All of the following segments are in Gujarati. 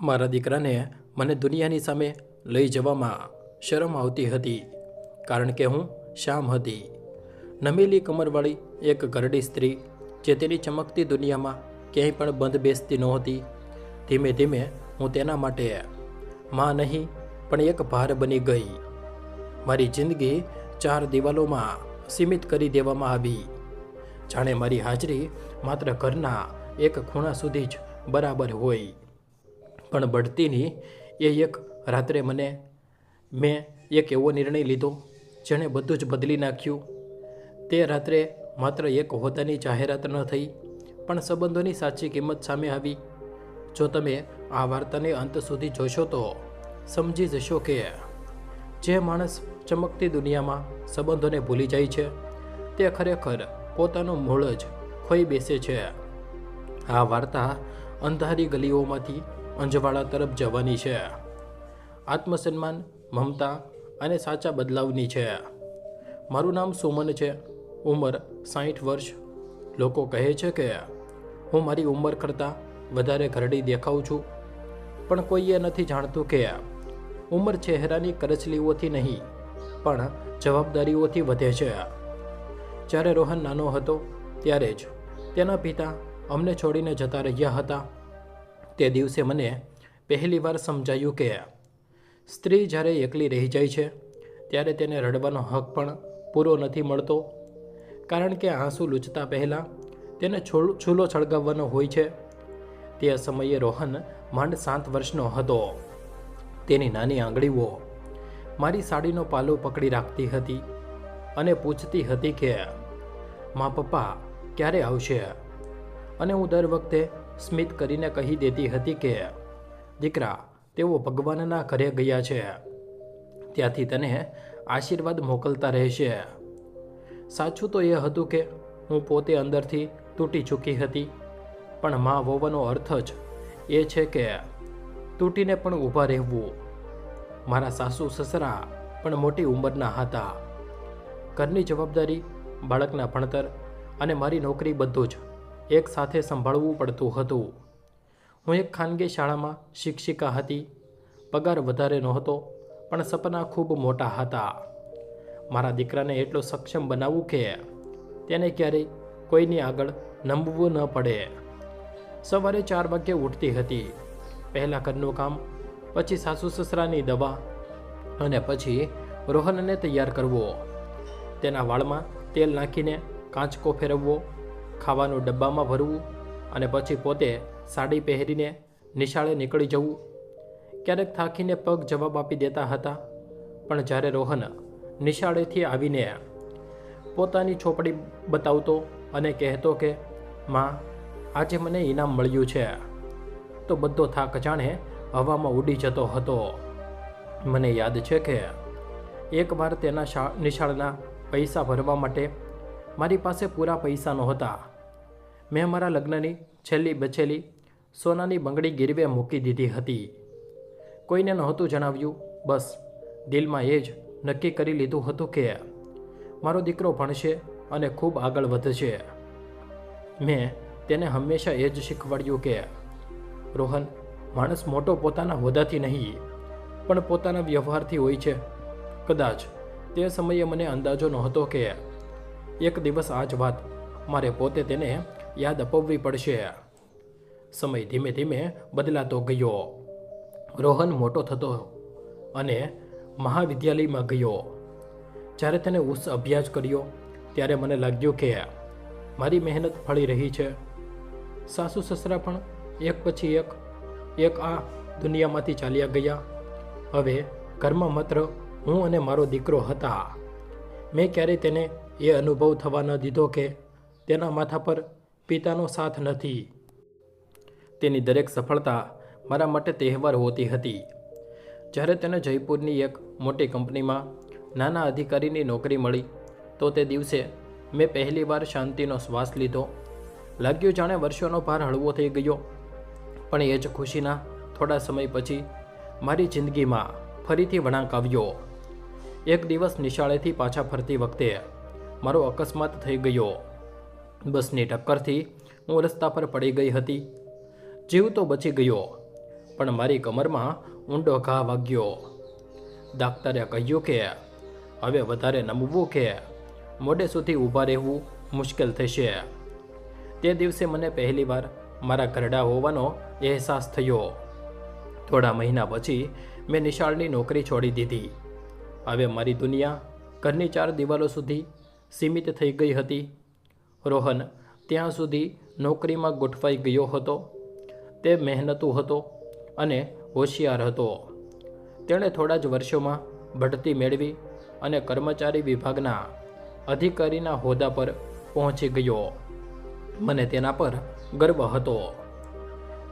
મારા દીકરાને મને દુનિયાની સામે લઈ જવામાં શરમ આવતી હતી, કારણ કે હું શામ હતી, નમેલી કમરવાળી એક ઘરડી સ્ત્રી જે તેની ચમકતી દુનિયામાં ક્યાંય પણ બંધ બેસતી નહોતી. ધીમે ધીમે હું તેના માટે માં નહીં પણ એક ભાર બની ગઈ. મારી જિંદગી 4 દિવાલોમાં સીમિત કરી દેવામાં આવી. જાણે મારી હાજરી માત્ર ઘરના એક ખૂણા સુધી જ બરાબર હોય. પણ બઢતીની એ એક રાત્રે મેં એક એવો નિર્ણય લીધો જેણે બધું જ બદલી નાખ્યું. તે રાત્રે માત્ર એક હોદ્દાની જાહેરાત ન થઈ, પણ સંબંધોની સાચી કિંમત સામે આવી. જો તમે આ વાર્તાને અંત સુધી જોશો તો સમજી જશો કે જે માણસ ચમકતી દુનિયામાં સંબંધોને ભૂલી જાય છે તે ખરેખર પોતાનું મૂળ જ ખોઈ બેસે છે. આ વાર્તા અંધારી ગલીઓમાંથી અંજવાળા તરફ જવાની છે. આત્મસન્માન, મમતા અને સાચા બદલાવની છે. મારું નામ સુમન છે. ઉંમર 60 વર્ષ. લોકો કહે છે કે હું મારી ઉંમર કરતાં વધારે ઘરડી દેખાઉં છું, પણ કોઈએ નથી જાણતું કે ઉંમર ચહેરાની કરચલીઓથી નહીં પણ જવાબદારીઓથી વધે છે. જ્યારે રોહન નાનો હતો ત્યારે જ તેના પિતા અમને છોડીને જતા રહ્યા હતા. તે દિવસે મને પહેલીવાર સમજાયું કે સ્ત્રી જ્યારે એકલી રહી જાય છે ત્યારે તેને રડવાનો હક પણ પૂરો નથી મળતો, કારણ કે આંસુ લૂછતા પહેલાં તેને ચૂલો સળગાવવાનો હોય છે. તે સમયે રોહન માંડ 7 વર્ષનો હતો. તેની નાની આંગળીઓ મારી સાડીનો પાલો પકડી રાખતી હતી અને પૂછતી હતી કે મા, પપ્પા ક્યારે આવશે? અને હું દર વખતે સ્મિત કરીને કહી દેતી હતી કે દીકરા, તેઓ ભગવાનના ઘરે ગયા છે, ત્યાંથી તને આશીર્વાદ મોકલતા રહેશે. સાચું તો એ હતું કે હું પોતે અંદરથી તૂટી ચૂકી હતી, પણ માં હોવાનો અર્થ જ એ છે કે તૂટીને પણ ઊભા રહેવું. મારા સાસુ સસરા પણ મોટી ઉંમરના હતા. ઘરની જવાબદારી, બાળકના ભણતર અને મારી નોકરી બધું જ એક સાથે સંભાળવું પડતું હતું. હું એક ખાનગી શાળામાં શિક્ષિકા હતી. પગાર વધારે નહોતો, પણ સપના ખૂબ મોટા હતા. મારા દીકરાને એટલો સક્ષમ બનાવવું કે તેને ક્યારેય કોઈની આગળ નમવું ન પડે. સવારે 4 વાગ્યે ઉઠતી હતી. પહેલાં ઘરનું કામ, પછી સાસુ સસરાની દવા અને પછી રોહનને તૈયાર કરવો. તેના વાળમાં તેલ નાખીને કાંચકો ફેરવવો, ખાવાનું ડબ્બામાં ભરવું અને પછી પોતે સાડી પહેરીને નિશાળે નીકળી જવું. ક્યારેક થાકીને પગ જવાબ આપી દેતા હતા, પણ જ્યારે રોહન નિશાળેથી આવીને પોતાની ચોપડી બતાવતો અને કહેતો કે માં, આજે મને ઇનામ મળ્યું છે, તો બધો થાક જાણે હવામાં ઉડી જતો હતો. મને યાદ છે કે એકવાર તેના નિશાળના પૈસા ભરવા માટે મારી પાસે પૂરા પૈસા નહોતા. મેં મારા લગ્નની છેલ્લી બચેલી સોનાની બંગડી ગીરવે મૂકી દીધી હતી. કોઈને નહોતું જણાવ્યું. બસ દિલમાં એ જ નક્કી કરી લીધું હતું કે મારો દીકરો ભણશે અને ખૂબ આગળ વધશે. મેં તેને હંમેશા એ જ શીખવાડ્યું કે રોહન, માણસ મોટો પોતાના હોદ્દાથી નહીં પણ પોતાના વ્યવહારથી હોય છે. કદાચ તે સમયે મને અંદાજો નહોતો કે એક દિવસ આ જ વાત મારે પોતે તેને યાદ અપાવવી પડશે. સમય ધીમે ધીમે બદલાતો ગયો. રોહન મોટો થતો અને મહાવિદ્યાલયમાં ગયો. જ્યારે તેને ઉચ્ચ અભ્યાસ કર્યો ત્યારે મને લાગ્યું કે મારી મહેનત ફળી રહી છે. સાસુ સસરા પણ એક પછી એક આ દુનિયામાંથી ચાલ્યા ગયા. હવે ઘરમાં માત્ર હું અને મારો દીકરો હતા. મેં ક્યારેય તેને એ અનુભવ થવા ન દીધો કે તેના માથા પર પિતાનો સાથ નથી. તેની દરેક સફળતા મારા માટે તહેવાર હોતી હતી. જ્યારે તેને જયપુરની એક મોટી કંપનીમાં નાના અધિકારીની નોકરી મળી તો તે દિવસે મેં પહેલીવાર શાંતિનો શ્વાસ લીધો. લાગ્યું જાણે વર્ષોનો ભાર હળવો થઈ ગયો. પણ એ જ ખુશીના થોડા સમય પછી મારી જિંદગીમાં ફરીથી વળાંક આવ્યો. એક દિવસ નિશાળેથી પાછા ફરતી વખતે મારો અકસ્માત થઈ ગયો. બસની ટક્કરથી હું રસ્તા પર પડી ગઈ હતી. જીવ તો બચી ગયો, પણ મારી કમરમાં ઊંડો ઘા વાગ્યો. ડાક્ટરે કહ્યું કે હવે વધારે નમવું કે મોડે સુધી ઊભા રહેવું મુશ્કેલ થશે. તે દિવસે મને પહેલીવાર મારા ઘરડા હોવાનો અહેસાસ થયો. થોડા મહિના પછી મેં નિશાળની નોકરી છોડી દીધી. હવે મારી દુનિયા ઘરની 4 દિવાલો સુધી સીમિત થઈ ગઈ હતી. રોહન ત્યાં સુધી નોકરીમાં ગોઠવાઈ ગયો હતો. તે મહેનતુ હતો અને હોશિયાર હતો. તેણે થોડા જ વર્ષોમાં બઢતી મેળવી અને કર્મચારી વિભાગના અધિકારીના હોદ્દા પર પહોંચી ગયો. મને તેના પર ગર્વ હતો.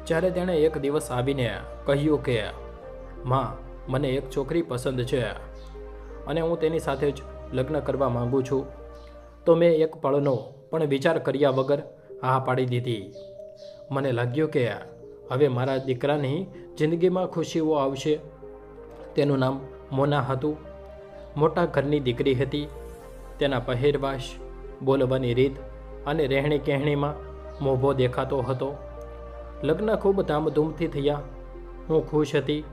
જ્યારે તેણે એક દિવસ આવીને કહ્યું કે માં, મને એક છોકરી પસંદ છે અને હું તેની સાથે જ લગ્ન કરવા માંગુ છું, તો મેં એક પળનો પણ વિચાર કર્યા વગર હા પાડી દીધી. મને લાગ્યું કે હવે મારા દીકરાની જિંદગીમાં ખુશીઓ આવશે. તેનું નામ મોના હતું. મોટા ઘરની દીકરી હતી. તેના પહેરવાશ, બોલવાની રીત અને રહેણી કહેણીમાં મોભો દેખાતો હતો. લગ્ન ખૂબ ધામધૂમથી થયા. હું ખુશ હતી.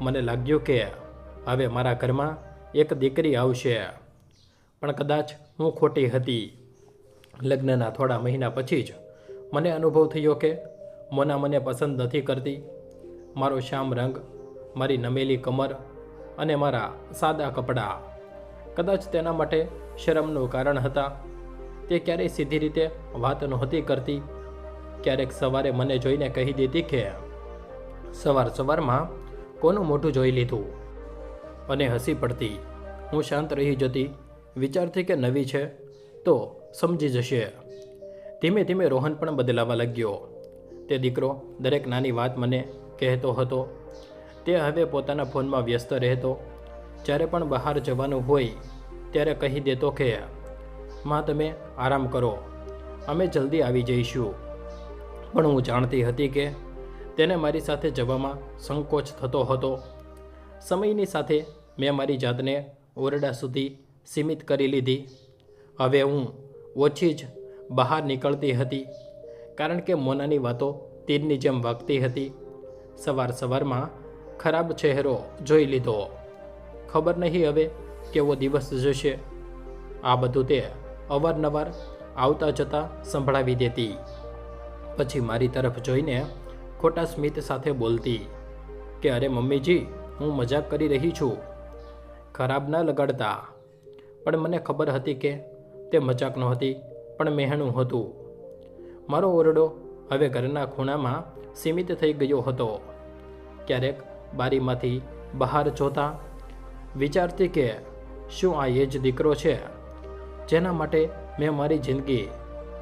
મને લાગ્યું કે હવે મારા ઘરમાં એક દીકરી આવશે. પણ કદાચ હું ખોટી હતી. લગ્નના થોડા મહિના પછી જ મને અનુભવ થયો કે મોના મને પસંદ નથી કરતી. મારો શ્યામ રંગ, મારી નમેલી કમર અને મારા સાદા કપડાં કદાચ તેના માટે શરમનું કારણ હતા. તે ક્યારેય સીધી રીતે વાત નહોતી કરતી. ક્યારેક સવારે મને જોઈને કહી દેતી કે સવારમાં કોનું મોઢું જોઈ લીધું, અને હસી પડતી. હું શાંત રહી જતી, વિચારતી કે નવી છે તો સમજી જશે. ધીમે ધીમે રોહન પણ બદલાવા લાગ્યો. તે દીકરો દરેક નાની વાત મને કહેતો હતો. તે હવે પોતાના ફોનમાં વ્યસ્ત રહેતો. જ્યારે પણ બહાર જવાનું હોય ત્યારે કહી દેતો કે માં, તમે આરામ કરો, અમે જલ્દી આવી જઈશું. પણ હું જાણતી હતી કે તેને મારી સાથે જવામાં સંકોચ થતો હતો. સમયની સાથે મેં મારી જાતને ઓરડા સુધી સીમિત કરી લીધી. હવે હું ઓછી જ બહાર નીકળતી હતી, કારણ કે મોનાની વાતો તીરની જેમ વાગતી હતી. સવારમાં ખરાબ ચહેરો જોઈ લીધો. ખબર નહીં હવે કેવો દિવસ જશે. આ બધું તે અવારનવાર આવતા જતાં સંભળાવી દેતી. પછી મારી તરફ જોઈને ખોટા સ્મિત સાથે બોલતી કે અરે મમ્મીજી, હું મજાક કરી રહી છું, ખરાબ ના લગાડતા. પણ મને ખબર હતી કે તે મજાક નહોતી, પણ મહેણું હતું. મારો ઓરડો હવે ઘરના ખૂણામાં સીમિત થઈ ગયો હતો. ક્યારેક બારીમાંથી બહાર જોતા વિચારતી કે શું આ એ જ દીકરો છે જેના માટે મેં મારી જિંદગી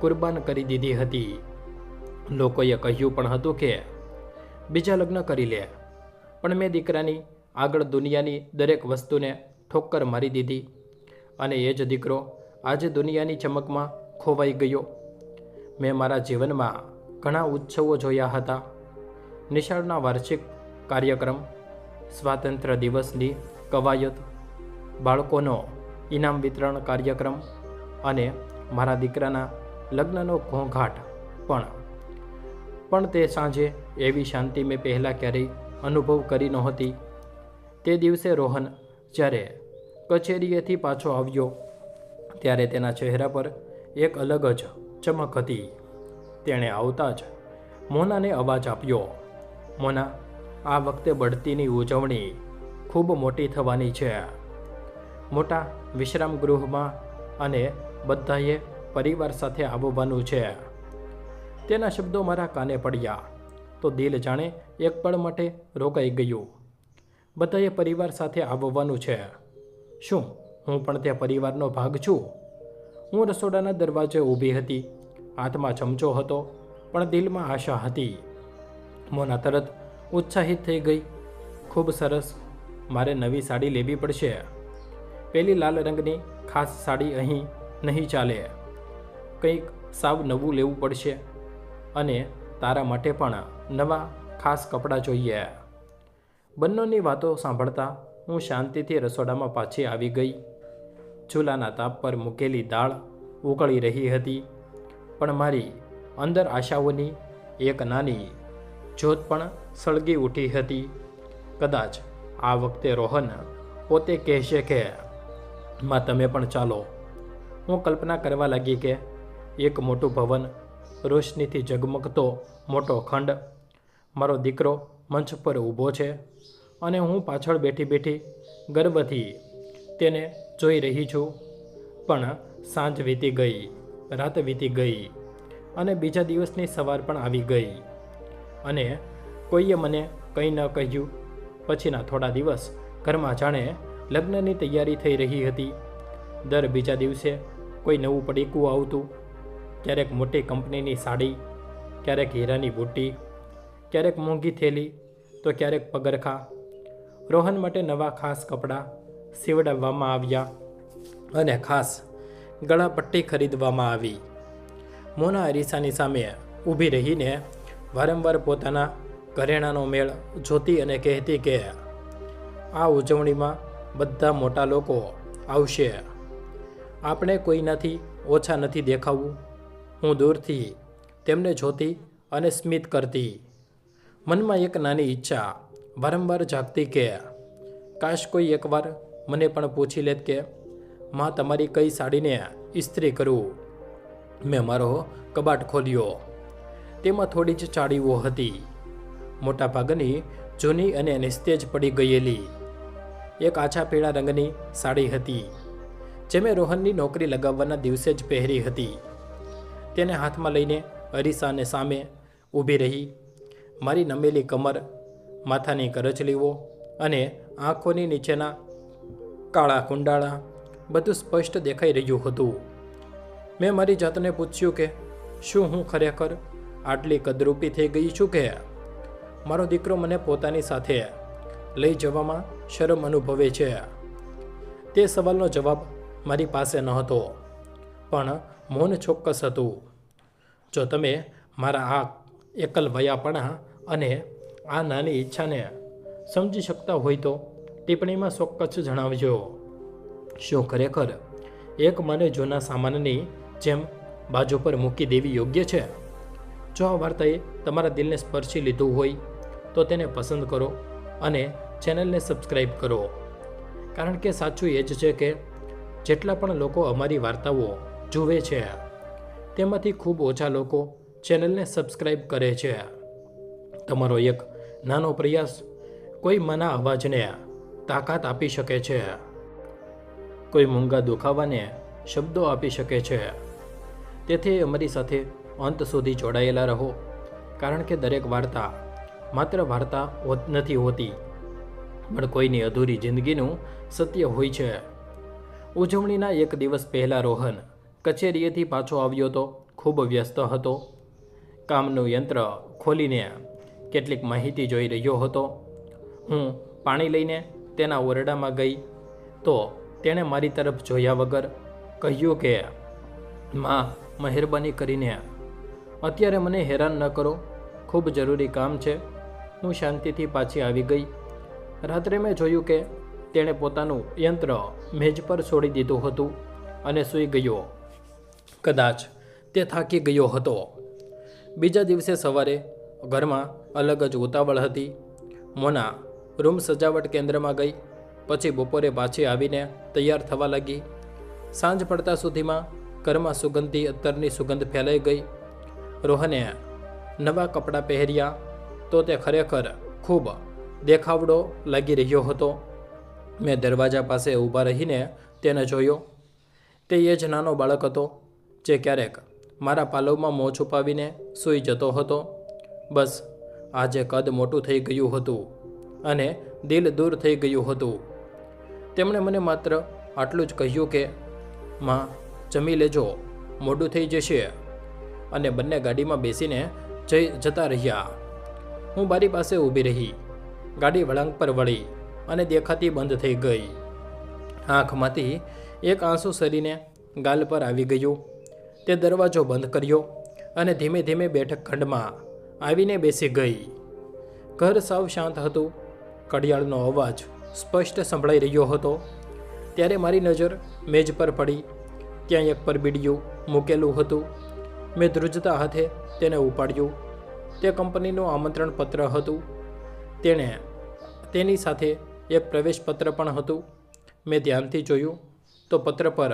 કુરબાન કરી દીધી હતી. લોકોએ કહ્યું પણ હતું કે બીજા લગ્ન કરી લે, પણ મેં દીકરાની આગળ દુનિયાની દરેક વસ્તુને ઠોક્કર મારી દીધી. અને એ જ દીકરો આજે દુનિયાની ચમકમાં ખોવાઈ ગયો. મેં મારા જીવનમાં ઘણા ઉત્સવો જોયા હતા. નિશાળના વાર્ષિક કાર્યક્રમ, સ્વાતંત્ર્ય દિવસની કવાયત, બાળકોનો ઇનામ વિતરણ કાર્યક્રમ અને મારા દીકરાના લગ્નનો ઘોંઘાટ. પણ તે સાંજે એવી શાંતિ મેં પહેલાં ક્યારેય અનુભવ કરી નહોતી. તે દિવસે રોહન જ્યારે કચેરીએથી પાછો આવ્યો ત્યારે તેના ચહેરા પર એક અલગ જ ચમક હતી. તેણે આવતા જ મોનાને અવાજ આપ્યો, મોના, આ વખતે બઢતીની ઉજવણી ખૂબ મોટી થવાની છે. મોટા વિશ્રામ ગૃહમાં, અને બધાએ પરિવાર સાથે આવવાનું છે. તેના શબ્દો મારા કાને પડ્યા તો દિલ જાણે એક પળ માટે રોકાઈ ગયું. બધાએ પરિવાર સાથે આવવાનું છે. શું હું પણ તે પરિવારનો ભાગ છું? હું રસોડાના દરવાજે ઊભી હતી. હાથમાં ચમચો હતો, પણ દિલમાં આશા હતી. મોના તરત ઉત્સાહિત થઈ ગઈ. ખૂબ સરસ, મારે નવી સાડી લેવી પડશે. પેલી લાલ રંગની ખાસ સાડી અહીં નહીં ચાલે. કંઈક સાવ નવું લેવું પડશે. અને તારા માટે પણ નવા ખાસ કપડાં જોઈએ. બંનેની વાતો સાંભળતા હું શાંતિથી રસોડામાં પાછી આવી ગઈ. ચૂલાના તાપ પર મૂકેલી દાળ ઉકળી રહી હતી, પણ મારી અંદર આશાઓની એક નાની જ્યોત પણ સળગી ઉઠી હતી. કદાચ આ વખતે રોહન પોતે કહેશે કે માં તમે પણ ચાલો. હું કલ્પના કરવા લાગી કે એક મોટું ભવન, રોશનીથી ઝગમગતો મોટો ખંડ, મારો દીકરો મંચ પર ઊભો છે અને હું પાછળ બેઠી બેઠી ગર્વથી તેને જોઈ રહી છું. પણ સાંજ વીતી ગઈ, રાત વીતી ગઈ અને બીજા દિવસની સવાર પણ આવી ગઈ અને કોઈએ મને કંઈ ન કહ્યું. પછીના થોડા દિવસ ઘરમાં જાણે લગ્નની તૈયારી થઈ રહી હતી. દર બીજા દિવસે કોઈ નવું પડીકું આવતું. ક્યારેક મોટી કંપનીની સાડી, ક્યારેક હીરાની બુટ્ટી, ક્યારેક મોંઘી થેલી, તો ક્યારેક પગરખા. રોહન માટે નવા ખાસ કપડાં સીવડાવવામાં આવ્યા અને ખાસ ગળાપટ્ટી ખરીદવામાં આવી. મોના અરીસાની સામે ઊભી રહીને વારંવાર પોતાના ઘરેણાંનો મેળ જોતી અને કહેતી કે આ ઉજવણીમાં બધા મોટા લોકો આવશે, આપણે કોઈનાથી ઓછા નથી દેખાવું. હું દૂરથી તેમને જોતી અને સ્મિત કરતી. મનમાં એક નાની ઈચ્છા વારંવાર જાગતી કે કાશ કોઈ એકવાર મને પણ પૂછી લેત કે માં તમારી કઈ સાડીને ઇસ્ત્રી કરું. મેં મારો કબાટ ખોલ્યો. તેમાં થોડી જ સાડીઓ હતી. મોટાભાગની જૂની અને નિસ્તેજ પડી ગયેલી. એક આછા પીળા રંગની સાડી હતી જે મેં રોહનની નોકરી લગાવવાના દિવસે જ પહેરી હતી. તેને હાથમાં લઈને અરીસાને સામે ઊભી રહી. મારી નમેલી કમર, માથાની કરચલીઓ અને આંખોની નીચેના કાળા કુંડાળા બધું સ્પષ્ટ દેખાઈ રહ્યું હતું. મેં મારી જાતને પૂછ્યું કે શું હું ખરેખર આટલી કદરૂપી થઈ ગઈ છું કે મારો દીકરો મને પોતાની સાથે લઈ જવામાં શરમ અનુભવે છે. તે સવાલનો જવાબ મારી પાસે ન હતો, પણ મૌન ચોક્કસ હતું. જો તમે મારા આ એકલવયાપણા અને આ નાની ઈચ્છાને સમજી શકતા હોય તો ટિપ્પણીમાં ચોક્કસ જણાવજો. શું ખરેખર એક મને જૂના સામાનની જેમ બાજુ પર મૂકી દેવી યોગ્ય છે? જો આ વાર્તાએ તમારા દિલને સ્પર્શી લીધું હોય તો તેને પસંદ કરો અને ચેનલને સબસ્ક્રાઈબ કરો. કારણ કે સાચું એ જ છે કે જેટલા પણ લોકો અમારી વાર્તાઓ જુએ છે તેમાંથી ખૂબ ઓછા લોકો ચેનલને સબસ્ક્રાઈબ કરે છે. તમારો એક નાનો પ્રયાસ કોઈ મનના અવાજને તાકાત આપી શકે છે, કોઈ મૂંગા દુખાવાને શબ્દો આપી શકે છે. તેથી અમારી સાથે અંત સુધી જોડાયેલા રહો, કારણ કે દરેક વાર્તા માત્ર વાર્તા નથી હોતી, પણ કોઈની અધૂરી જિંદગીનું સત્ય હોય છે. ઉજવણીના એક દિવસ પહેલાં રોહન કચેરીએથી પાછો આવ્યો તો ખૂબ વ્યસ્ત હતો. કામનું યંત્ર ખોલીને કેટલીક માહિતી જોઈ રહ્યો હતો. હું પાણી લઈને તેના ઓરડામાં ગઈ તો તેણે મારી તરફ જોયા વગર કહ્યું કે માં, મહેરબાની કરીને અત્યારે મને હેરાન ન કરો, ખૂબ જરૂરી કામ છે. હું શાંતિથી પાછી આવી ગઈ. રાત્રે મેં જોયું કે તેણે પોતાનું યંત્ર મેજ પર છોડી દીધું હતું અને સૂઈ ગયો. કદાચ તે થાકી ગયો હતો. બીજા દિવસે સવારે ઘરમાં અલગ જ ઉતાવળ હતી. મોના રૂમ સજાવટ કેન્દ્રમાં ગઈ, પછી બપોરે પાછી આવીને તૈયાર થવા લાગી. સાંજ પડતા સુધીમાં ઘરમાં સુગંધી અત્તરની સુગંધ ફેલાઈ ગઈ. રોહને નવા કપડાં પહેર્યા તો તે ખરેખર ખૂબ દેખાવડો લાગી રહ્યો હતો. મેં દરવાજા પાસે ઊભા રહીને તેને જોયો. તે એ જ નાનો બાળક હતો જે ક્યારેક મારા પાલવમાં મોં છુપાવીને સૂઈ જતો હતો. બસ આજે કદ મોટું થઈ ગયું હતું અને દિલ દૂર થઈ ગયું હતું. તેમણે મને માત્ર આટલું જ કહ્યું કે માં, જમી લેજો, મોડું થઈ જશે, અને બંને ગાડીમાં બેસીને જતા રહ્યા. હું બારી પાસે ઊભી રહી. ગાડી વળાંક પર વળી અને દેખાતી બંધ થઈ ગઈ. આંખમાંથી એક આંસુ સરીને ગાલ પર આવી ગયું. તે દરવાજો બંધ કર્યો અને ધીમે ધીમે બેઠક ખંડમાં આવીને બેસી ગઈ. ઘર સાવ શાંત હતું. ઘડિયાળનો અવાજ સ્પષ્ટ સંભળાઈ રહ્યો હતો. ત્યારે મારી નજર મેજ પર પડી. ત્યાં એક પરબીડિયું મૂકેલું હતું. મેં ધ્રુજતા હાથે તેને ઉપાડ્યું. તે કંપનીનું આમંત્રણ પત્ર હતું. તેની સાથે એક પ્રવેશપત્ર પણ હતું. મેં ધ્યાનથી જોયું તો પત્ર પર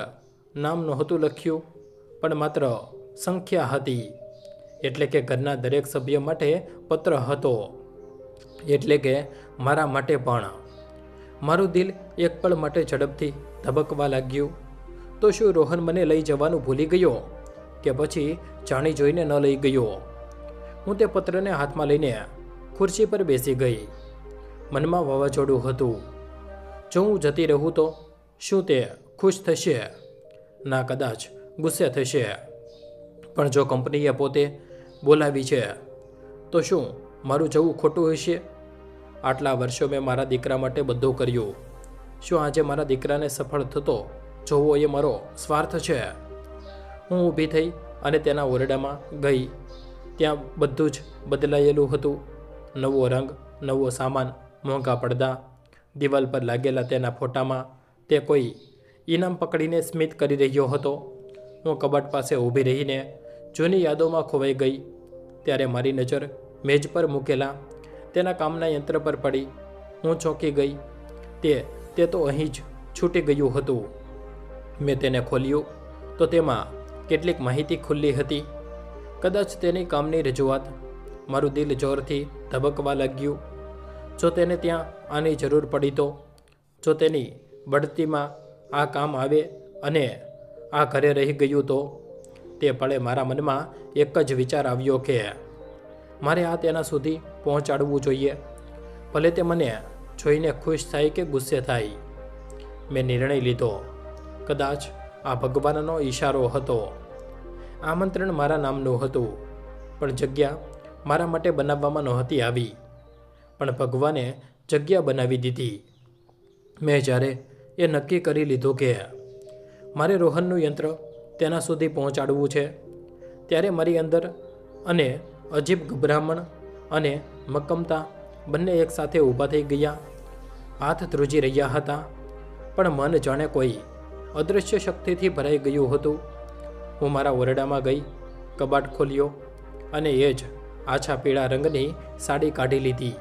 નામ નહોતું લખ્યું, પણ માત્ર સંખ્યા હતી. એટલે કે ઘરના દરેક સભ્ય માટે પત્ર હતો. એટલે કે મારા માટે પણ. મારું દિલ એક પળ માટે ઝડપથી ધબકવા લાગ્યું. તો શું રોહન મને લઈ જવાનું ભૂલી ગયો, કે પછી જાણી જોઈને ન લઈ ગયો? હું તે પત્રને હાથમાં લઈને ખુરશી પર બેસી ગઈ. મનમાં વાવાઝોડું હતું. જો હું જતી રહું તો શું તે ખુશ થશે? ના, કદાચ ગુસ્સે થશે. પણ જો કંપનીએ પોતે બોલાવી છે તો શું મારું જવું ખોટું હશે? આટલા વર્ષો મેં મારા દીકરા માટે બધું કર્યું. શું આજે મારા દીકરાને સફળ થતો જોવો એ મારો સ્વાર્થ છે? હું ઊભી થઈ અને તેના ઓરડામાં ગઈ. ત્યાં બધું જ બદલાયેલું હતું. નવો રંગ, નવો સામાન, મોંઘા પડદા. દિવાલ પર લાગેલા તેના ફોટામાં તે કોઈ ઇનામ પકડીને સ્મિત કરી રહ્યો હતો. હું કબાટ પાસે ઊભી રહીને જૂની યાદોમાં ખોવાઈ ગઈ. ત્યારે મારી નજર મેજ પર મૂકેલા તેના કામના યંત્ર પર પડી. હું ચોંકી ગઈ. તે તો અહીં જ છૂટી ગયું હતું. મેં તેને ખોલ્યું તો તેમાં કેટલીક માહિતી ખુલ્લી હતી. કદાચ તેની કામની રજૂઆત. મારું દિલ જોરથી ધબકવા લાગ્યું. જો તેને ત્યાં આની જરૂર પડી તો, જો તેની બઢતીમાં આ કામ આવે અને આ ઘરે રહી ગયું તો? તે પળે મારા મનમાં એક જ વિચાર આવ્યો કે મારે આ તેના સુધી પહોંચાડવું જોઈએ, ભલે તે મને જોઈને ખુશ થાય કે ગુસ્સે થાય. મેં નિર્ણય લીધો. કદાચ આ ભગવાનનો ઈશારો હતો. આમંત્રણ મારા નામનું હતું, પણ જગ્યા મારા માટે બનાવવામાં નહોતી આવી. પણ ભગવાને જગ્યા બનાવી દીધી. મેં જ્યારે એ નક્કી કરી લીધું કે મારે રોહનનું યંત્ર તેના સુધી પહોંચાડવું છે, ત્યારે મારી અંદર અને અજીબ ગભરામણ અને મક્કમતા બંને એકસાથે ઊભા થઈ ગયા. હાથ ધ્રુજી રહ્યા હતા, પણ મન જાણે કોઈ અદૃશ્ય શક્તિથી ભરાઈ ગયું હતું. હું મારા ઓરડામાં ગઈ, કબાટ ખોલ્યો અને એ જ આછા પીળા રંગની સાડી કાઢી લીધી,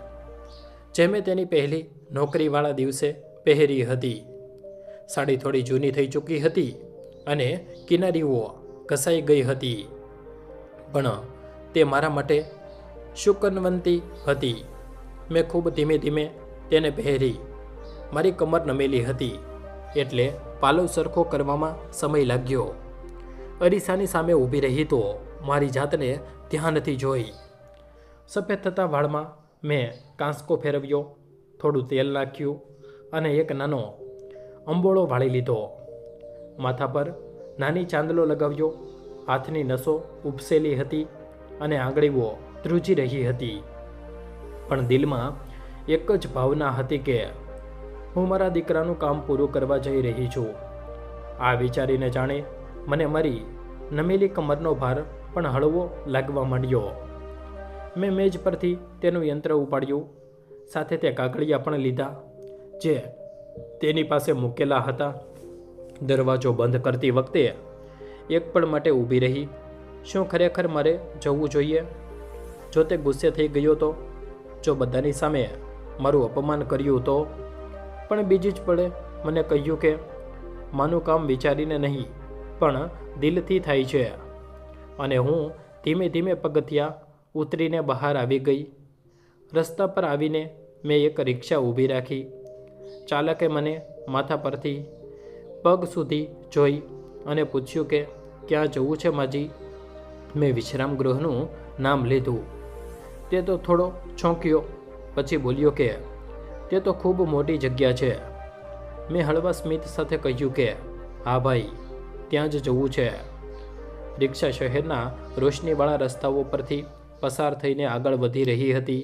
જે મેં તેની પહેલી નોકરીવાળા દિવસે પહેરી હતી. સાડી થોડી જૂની થઈ ચૂકી હતી અને કિનારીઓ ઘસાઈ ગઈ હતી, પણ તે મારા માટે શુકનવંતી હતી. મેં ખૂબ ધીમે ધીમે તેને પહેરી. મારી કમર નમેલી હતી, એટલે પાલવ સરખો કરવામાં સમય લાગ્યો. અરીસાની સામે ઊભી રહી તો મારી જાતને ધ્યાનથી જોઈ. સફેદ થતા વાળમાં મેં કાંસકો ફેરવ્યો, થોડું તેલ નાખ્યું અને એક નાનો અંબોળો વાળી લીધો. માથા પર નાની ચાંદલો લગાવ્યો. હાથની નસો ઉપસેલી હતી અને આંગળીઓ ધ્રુજી રહી હતી. પણ દિલમાં એક જ ભાવના હતી કે હું મારા દીકરાનું કામ પૂરું કરવા જઈ રહી છું. આ વિચારીને જાણે મને મારી નમેલી કમરનો ભાર પણ હળવો લાગવા માંડ્યો. મેં મેજ પરથી તેનું યંત્ર ઉપાડ્યું, સાથે તે કાગળિયા પણ લીધા જે તેની પાસે મૂકેલા હતા. દરવાજો બંધ કરતી વખતે એક પળ માટે ઊભી રહી. શું ખરેખર મારે જવું જોઈએ? જો તે ગુસ્સે થઈ ગયો તો, જો બધાની સામે મારું અપમાન કર્યું તો? પણ બીજી જ પળે મને કહ્યું કે માનું કામ વિચારીને નહીં, પણ દિલથી થાય છે. અને હું ધીમે ધીમે પગથિયાં ઉતરીને બહાર આવી ગઈ. રસ્તા પર આવીને મેં એક રિક્ષા ઊભી રાખી. ચાલકે મને માથા પરથી પગ સુધી જોઈ અને પૂછ્યું કે ક્યાં જવું છે માજી? મેં વિશ્રામ ગૃહનું નામ લીધું. તે તો થોડો ચોંક્યો, પછી બોલ્યો કે તે તો ખૂબ મોટી જગ્યા છે. મેં હળવા સ્મિત સાથે કહ્યું કે હા ભાઈ, ત્યાં જ જવું છે. રિક્ષા શહેરના રોશનીવાળા રસ્તાઓ પરથી પસાર થઈને આગળ વધી રહી હતી.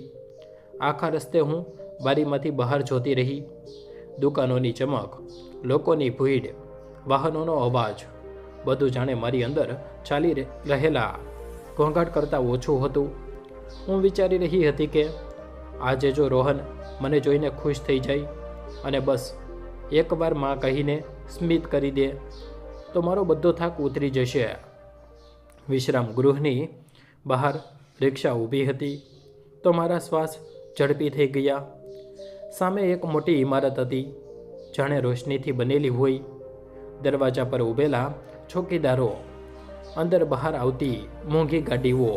આખા રસ્તે હું બારીમાંથી બહાર જોતી રહી. દુકાનોની ચમક, લોકોની ભીડ, વાહનોનો અવાજ, બધું જાણે મારી અંદર ચાલી રહેલા ઘોંઘાટ કરતાં ઓછું હતું. હું વિચારી રહી હતી કે આજે જો રોહન મને જોઈને ખુશ થઈ જાય અને બસ એકવાર માં કહીને સ્મિત કરી દે તો મારો બધો થાક ઉતરી જશે. વિશ્રામ ગૃહની બહાર રિક્ષા ઊભી હતી તો મારા શ્વાસ ઝડપી થઈ ગયા. સામે એક મોટી ઇમારત હતી, જાણે રોશનીથી બનેલી હોય. દરવાજા પર ઊભેલા ચોકીદારો, અંદર બહાર આવતી મોંઘી ગાડીઓ,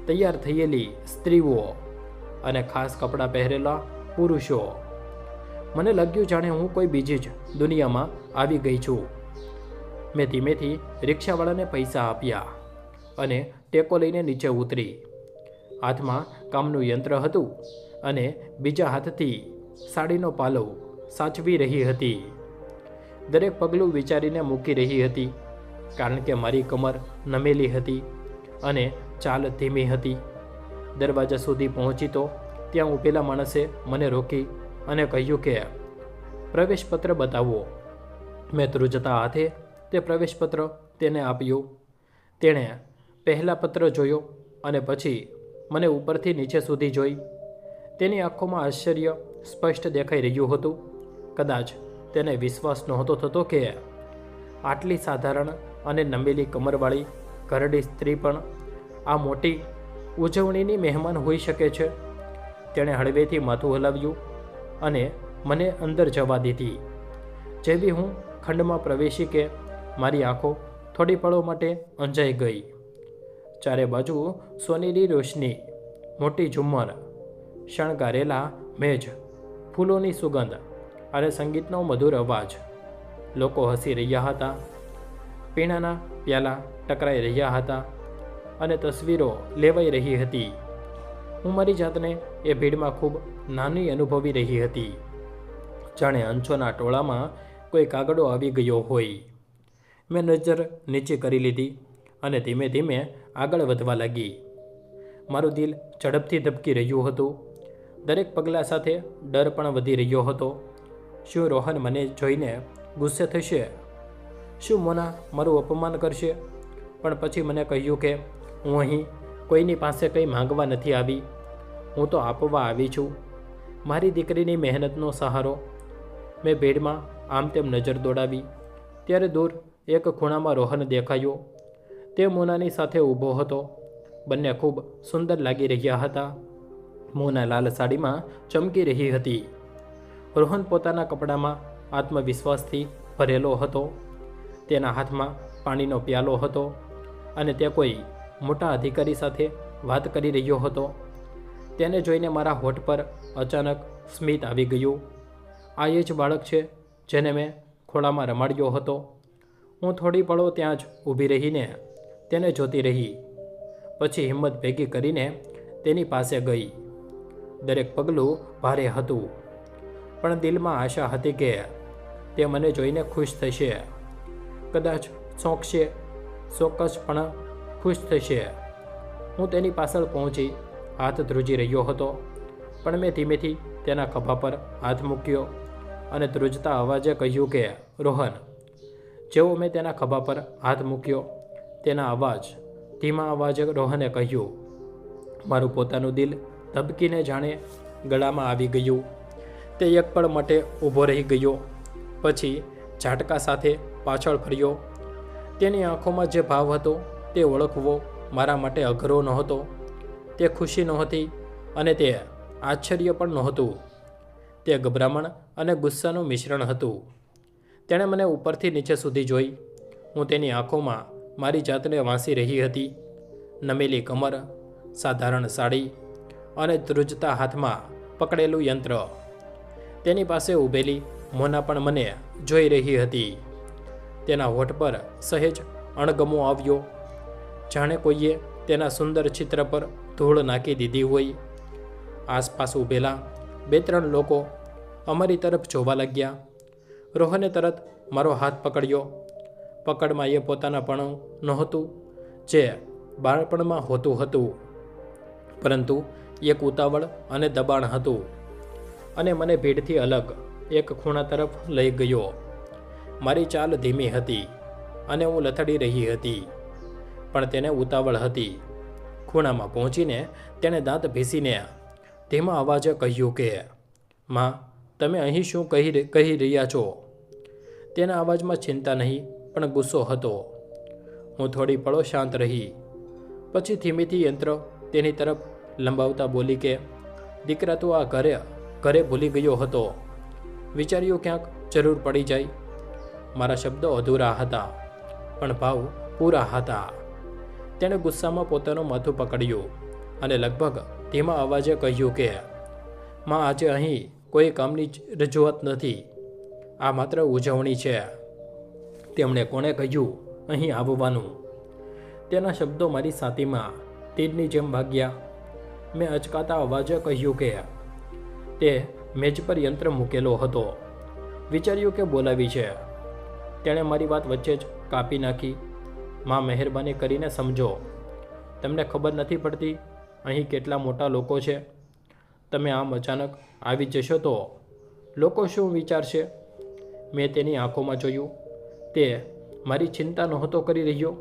તૈયાર થયેલી સ્ત્રીઓ અને ખાસ કપડાં પહેરેલા પુરુષો. મને લાગ્યું જાણે હું કોઈ બીજી જ દુનિયામાં આવી ગઈ છું. મેં ધીમેથી રિક્ષાવાળાને પૈસા આપ્યા અને ટેકો લઈને નીચે ઉતરી. હાથમાં કામનું યંત્ર હતું અને બીજા હાથથી સાડીનો પાલવ સાચવી રહી હતી. દરેક પગલું વિચારીને મૂકી રહી હતી, કારણ કે મારી કમર નમેલી હતી અને ચાલ ધીમી હતી. દરવાજા સુધી પહોંચી તો ત્યાં ઊભેલા માણસે મને રોકી અને કહ્યું કે પ્રવેશપત્ર બતાવો. મેં ધ્રુજતા હાથે તે પ્રવેશપત્ર તેને આપ્યું. તેણે પહેલા પત્ર જોયો અને પછી મને ઉપરથી નીચે સુધી જોઈ. તેની આંખોમાં આશ્ચર્ય સ્પષ્ટ દેખાઈ રહ્યું હતું. કદાચ તેને વિશ્વાસ નહોતો થતો કે આટલી સાધારણ અને નમેલી કમરવાળી ઘરડી સ્ત્રી પણ આ મોટી ઉજવણીની મહેમાન હોઈ શકે છે. તેણે હળવેથી માથું હલાવ્યું અને મને અંદર જવા દીધી. જેવી હું ખંડમાં પ્રવેશી કે મારી આંખો થોડી પળો માટે અંજાઈ ગઈ. ચારે બાજુ સોનેરી રોશની, મોટી ઝુમ્મર, શણગારેલા મેજ, ફૂલોની સુગંધ અને સંગીતનો મધુર અવાજ. લોકો હસી રહ્યા હતા, પીણાના પ્યાલા ટકરાઈ રહ્યા હતા અને તસવીરો લેવાઈ રહી હતી. હું મારી જાતને એ ભીડમાં ખૂબ નાની અનુભવી રહી હતી, જાણે અંશોના ટોળામાં કોઈ કાગડો આવી ગયો હોય. મેં નજર નીચે કરી લીધી અને ધીમે ધીમે આગળ વધવા લાગી. મારું દિલ ઝડપથી ધબકી રહ્યું હતું. દરેક પગલાં સાથે ડર પણ વધી રહ્યો હતો. શું રોહન મને જોઈને ગુસ્સે થશે? શું મોના મારું અપમાન કરશે? પણ પછી મને કહ્યું કે હું અહીં કોઈની પાસે કંઈ માંગવા નથી આવી, હું તો આપવા આવી છું, મારી દીકરીની મહેનતનો સહારો. મેં ભીડમાં આમ તેમ નજર દોડાવી ત્યારે દૂર એક ખૂણામાં રોહન દેખાયો. તે મોનાની સાથે ઊભો હતો. બંને ખૂબ સુંદર લાગી રહ્યા હતા. મોના લાલ સાડીમાં ચમકી રહી હતી. રોહન પોતાના કપડામાં આત્મવિશ્વાસથી ભરેલો હતો. તેના હાથમાં પાણીનો પ્યાલો હતો અને તે કોઈ મોટા અધિકારી સાથે વાત કરી રહ્યો હતો. તેને જોઈને મારા હોઠ પર અચાનક સ્મિત આવી ગયું. આ એ જ બાળક છે જેને મેં ખોળામાં રમાડ્યો હતો. હું થોડી પળો ત્યાં જ ઊભી રહીને તેને જોતી રહી. પછી હિંમત ભેગી કરીને તેની પાસે ગઈ. દરેક પગલું ભારે હતું, પણ દિલમાં આશા હતી કે તે મને જોઈને ખુશ થશે. કદાચ ચોંકશે, ચોક્કસ પણ ખુશ થશે. હું તેની પાછળ પહોંચી હાથ ધ્રુજી રહ્યો હતો, પણ મેં ધીમેથી તેના ખભા પર હાથ મૂક્યો અને ધ્રુજતા અવાજે કહ્યું કે રોહન. જેવો મેં તેના ખભા પર હાથ મૂક્યો, તેના ધીમા અવાજે રોહને કહ્યું. મારું પોતાનું દિલ ધબકીને જાણે ગળામાં આવી ગયું. તે એક પળ માટે ઊભો રહી ગયો, પછી ઝાટકા સાથે પાછળ ફર્યો. તેની આંખોમાં જે ભાવ હતો તે ઓળખવો મારા માટે અઘરો નહોતો. તે ખુશી નહોતી અને તે આશ્ચર્ય પણ નહોતું. તે ગભરામણ અને ગુસ્સાનું મિશ્રણ હતું. તેણે મને ઉપરથી નીચે સુધી જોઈ. હું તેની આંખોમાં મારી જાતને વાંસી રહી હતી. નમેલી કમર, સાધારણ સાડી અને ધ્રુજતા હાથમાં પકડેલું યંત્ર. તેની પાસે ઊભેલી મોના પણ મને જોઈ રહી હતી. તેના હોઠ પર સહેજ અણગમો આવ્યો, જાણે કોઈએ તેના સુંદર ચિત્ર પર ધૂળ નાખી દીધી હોય. આસપાસ ઊભેલા 2-3 લોકો અમારી તરફ જોવા લાગ્યા. રોહને તરત મારો હાથ પકડ્યો. પકડમાં એ પોતાનાપણું નહોતું જે બાળપણમાં હોતું હતું, પરંતુ એક ઉતાવળ અને દબાણ હતું, અને મને ભીડથી અલગ એક ખૂણા તરફ લઈ ગયો. મારી ચાલ ધીમી હતી અને હું લથડી રહી હતી, પણ તેને ઉતાવળ હતી. ખૂણામાં પહોંચીને તેણે દાંત ભીસીને ધીમા અવાજે કહ્યું કે માં, તમે અહીં શું કહી રહ્યા છો? તેના અવાજમાં ચિંતા નહીં, પણ ગુસ્સો હતો. હું થોડી પળો શાંત રહી. પછી ધીમેથી યંત્ર તેની તરફ લંબાવતા બોલી કે દીકરા તું આ ઘરે ભૂલી ગયો હતો. વિચાર્યું ક્યાંક જરૂર પડી જાય. મારા શબ્દો અધૂરા હતા પણ ભાવ પૂરા હતા. તેણે ગુસ્સામાં પોતાનું માથું પકડ્યું અને લગભગ ધીમા અવાજે કહ્યું કે માં, આજે અહીં કોઈ કામની રજૂઆત નથી. આ માત્ર ઉજવણી છે. તેમણે કોણે કહ્યું અહીં આવવાનું? તેના શબ્દો મારી છાતીમાં તીરની જેમ વાગ્યા. મેં અચકાતા અવાજે કહ્યું કે તે મેજ પર યંત્ર મૂકેલો હતો. વિચાર્યું કે બોલાવી છે. તેણે મારી વાત વચ્ચે જ કાપી નાખી. માં, મહેરબાની કરીને સમજો. તમને ખબર નથી પડતી અહીં કેટલા મોટા લોકો છે. તમે આમ અચાનક આવી જશો તો લોકો શું વિચારશે? મેં તેની આંખોમાં જોયું. તે મારી ચિંતા નહોતો કરી રહ્યો,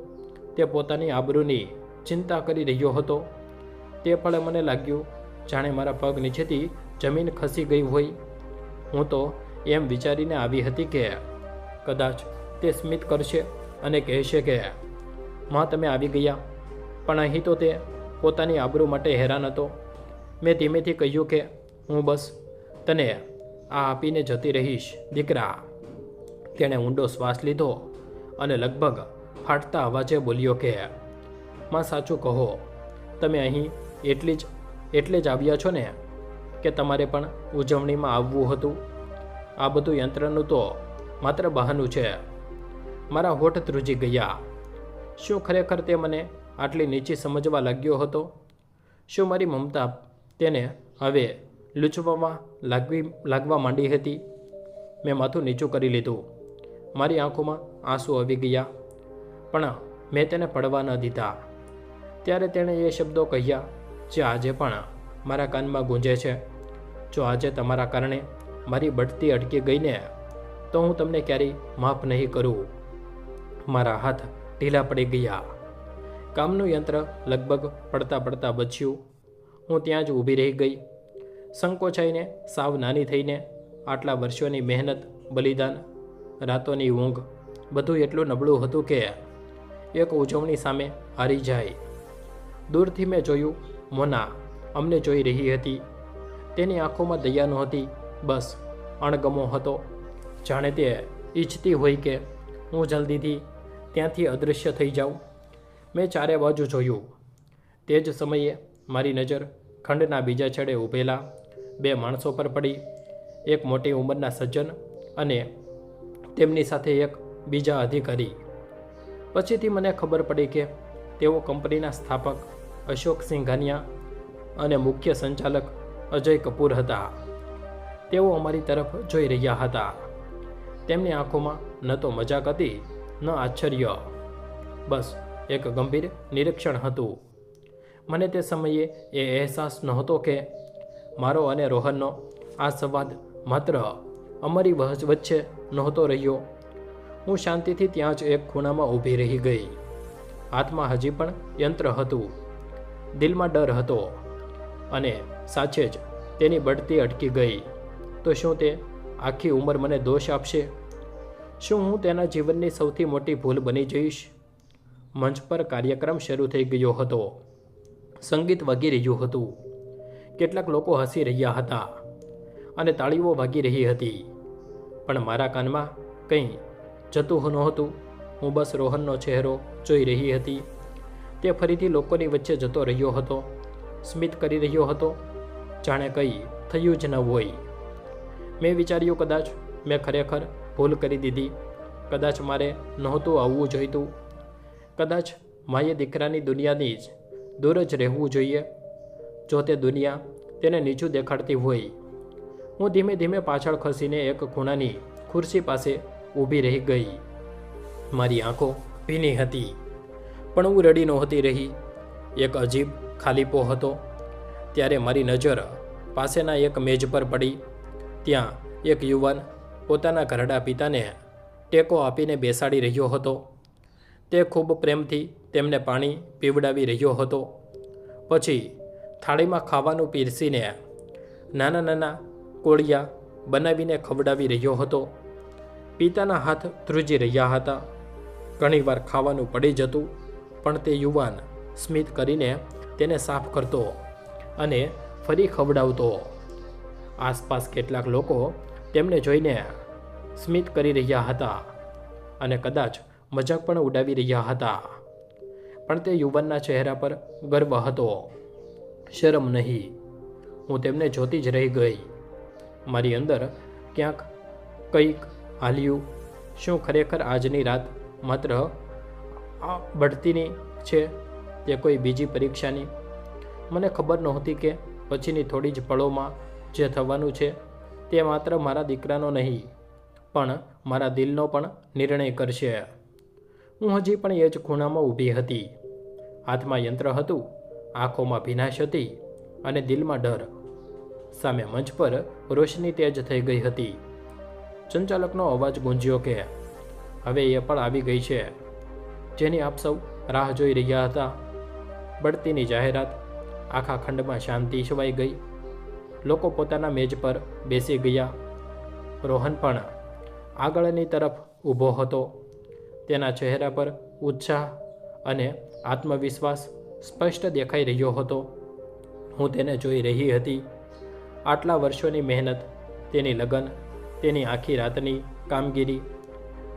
તે પોતાની આબરૂની ચિંતા કરી રહ્યો હતો. તે પળે મને લાગ્યું જાણે મારા પગ નીચેથી જમીન ખસી ગઈ હોય. હું તો એમ વિચારીને આવી હતી કે કદાચ તે સ્મિત કરશે અને કહેશે કે માં, તમે આવી ગયા. પણ અહીં તો તે પોતાની આબરૂ માટે હેરાન હતો. મેં ધીમેથી કહ્યું કે હું બસ તને આ આપીને જતી રહીશ દીકરા. તેણે ઊંડો શ્વાસ લીધો અને લગભગ ફાટતા અવાજે બોલ્યો કે માં, સાચું કહો, તમે અહીં એટલે જ આવ્યા છો ને કે તમારે પણ ઉજવણીમાં આવવું હતું? આ બધું યંત્રનું તો માત્ર બહાનું છે. મારા હોઠ ધ્રુજી ગયા. શું ખરેખર તે મને આટલી નીચી સમજવા લાગ્યો હતો? શું મારી મમતા તેને હવે લૂંચવામાં લાગવા માંડી હતી? મેં માથું નીચું કરી લીધું. મારી આંખોમાં આંસુ આવી ગયા પણ મેં તેને પડવા ન દીધા. ત્યારે તેણે એ શબ્દો કહ્યા જે આજે પણ મારા કાનમાં ગૂંજે છે. જો આજે તમારા કારણે મારી બઢતી અટકી ગઈને તો હું તમને ક્યારેય માફ નહીં કરું. મારા હાથ ઢીલા પડી ગયા. કામનું યંત્ર લગભગ પડતા પડતા બચ્યું. હું ત્યાં જ ઊભી રહી ગઈ, સંકોચાઈને, સાવ નાની થઈને. આટલા વર્ષોની મહેનત, બલિદાન, રાતોની ઊંઘ, બધું એટલું નબળું હતું કે એક ઉજવણી સામે હારી જાય. દૂરથી મેં જોયું, મોના અમને જોઈ રહી હતી. તેની આંખોમાં દયા નહોતી, બસ અણગમો હતો. જાણે તે ઈચ્છતી હોય કે હું જલ્દીથી ત્યાંથી અદૃશ્ય થઈ જાઉં. મેં ચારે બાજુ જોયું. તે જ સમયે મારી નજર ખંડના બીજા છેડે ઊભેલા બે માણસો પર પડી. એક મોટી ઉંમરના સજ્જન અને તેમની સાથે એક બીજા અધિકારી. પછીથી મને ખબર પડી કે તેઓ કંપનીના સ્થાપક અશોક સિંઘાનિયા અને મુખ્ય સંચાલક અજય કપૂર હતા. તેઓ અમારી તરફ જોઈ રહ્યા હતા. તેમની આંખોમાં ન તો મજાક હતી ન આશ્ચર્ય, બસ એક ગંભીર નિરીક્ષણ હતું. મને તે સમયે એ અહેસાસ નહોતો કે મારો અને રોહનનો આ સંવાદ માત્ર અમારી વચ્ચે નહોતો રહ્યો. હું શાંતિથી ત્યાં જ એક ખૂણામાં ઊભી રહી ગઈ. હાથમાં હજી પણ યંત્ર હતું, દિલમાં ડર હતો અને સાચે જ તેની બઢતી અટકી ગઈ. તો શું તે આખી ઉંમર મને દોષ આપશે? શું હું તેના જીવનની સૌથી મોટી ભૂલ બની જઈશ? મંચ પર કાર્યક્રમ શરૂ થઈ ગયો હતો. સંગીત વાગી રહ્યું હતું. કેટલાક લોકો હસી રહ્યા હતા અને તાળીઓ વાગી રહી હતી. પણ મારા કાનમાં કંઈ જતું નહોતું. હું બસ રોહનનો ચહેરો જોઈ રહી હતી. તે ફરીથી લોકોની વચ્ચે જતો રહ્યો હતો, સ્મિત કરી રહ્યો હતો, જાણે કંઈ થયું જ ન હોય. મેં વિચાર્યું કદાચ મેં ખરેખર ભૂલ કરી દીધી. કદાચ મારે નહોતું આવવું જોઈતું. કદાચ માએ દીકરાની દુનિયાની જ દૂર જ રહેવું જોઈએ જો તે દુનિયા તેને નીચું દેખાડતી હોય. હું ધીમે ધીમે પાછળ ખસીને એક ખૂણાની ખુરશી પાસે ઊભી રહી ગઈ. મારી આંખો ભીની હતી પણ હું રડી નહોતી રહી. એક અજીબ ખાલીપો હતો. ત્યારે મારી નજર પાસેના એક મેજ પર પડી. ત્યાં એક યુવાન પોતાના ઘરડા પિતાને ટેકો આપીને બેસાડી રહ્યો હતો. તે ખૂબ પ્રેમથી તેમને પાણી પીવડાવી રહ્યો હતો. પછી થાળીમાં ખાવાનું પીરસીને નાના નાના કોળિયા બનાવીને ખવડાવી રહ્યો હતો. પિતાના હાથ ધ્રુજી રહ્યા હતા. ઘણીવાર ખાવાનું પડી જતું પણ તે યુવાન સ્મિત કરીને તેને સાફ કરતો અને ફરી ખવડાવતો. આસપાસ કેટલાક લોકો તેમને જોઈને સ્મિત કરી રહ્યા હતા અને કદાચ મજાક પણ ઉડાવી રહ્યા હતા, પણ તે યુવાનના ચહેરા પર ગર્વ હતો, શરમ નહીં. હું તેમને જોતી જ રહી ગઈ. મારી અંદર ક્યાંક કંઈક હાલ્યું. શું ખરેખર આજની રાત માત્ર બઢતીની છે તે કોઈ બીજી પરીક્ષાની? મને ખબર નહોતી કે પછીની થોડી જ પળોમાં જે થવાનું છે તે માત્ર મારા દીકરાનો નહીં પણ મારા દિલનો પણ નિર્ણય કરશે. હું હજી પણ એ જ ખૂણામાં ઊભી હતી. હાથમાં યંત્ર હતું, આંખોમાં ભીનાશ હતી અને દિલમાં ડર. સામે મંચ પર રોશની તેજ થઈ ગઈ હતી. સંચાલકનો અવાજ ગુંજ્યો કે હવે એ પણ આવી ગઈ છે જેની આપ સૌ રાહ જોઈ રહ્યા હતા. બઢતીની જાહેરાત. આખા ખંડમાં શાંતિ છવાઈ ગઈ. લોકો પોતાના મેજ પર બેસી ગયા. રોહન પણ આગળની તરફ ઊભો હતો. તેના ચહેરા પર ઉત્સાહ અને આત્મવિશ્વાસ સ્પષ્ટ દેખાઈ રહ્યો હતો. હું તેને જોઈ રહી હતી. આટલા વર્ષોની મહેનત, તેની લગન, તેની આખી રાતની કામગીરી,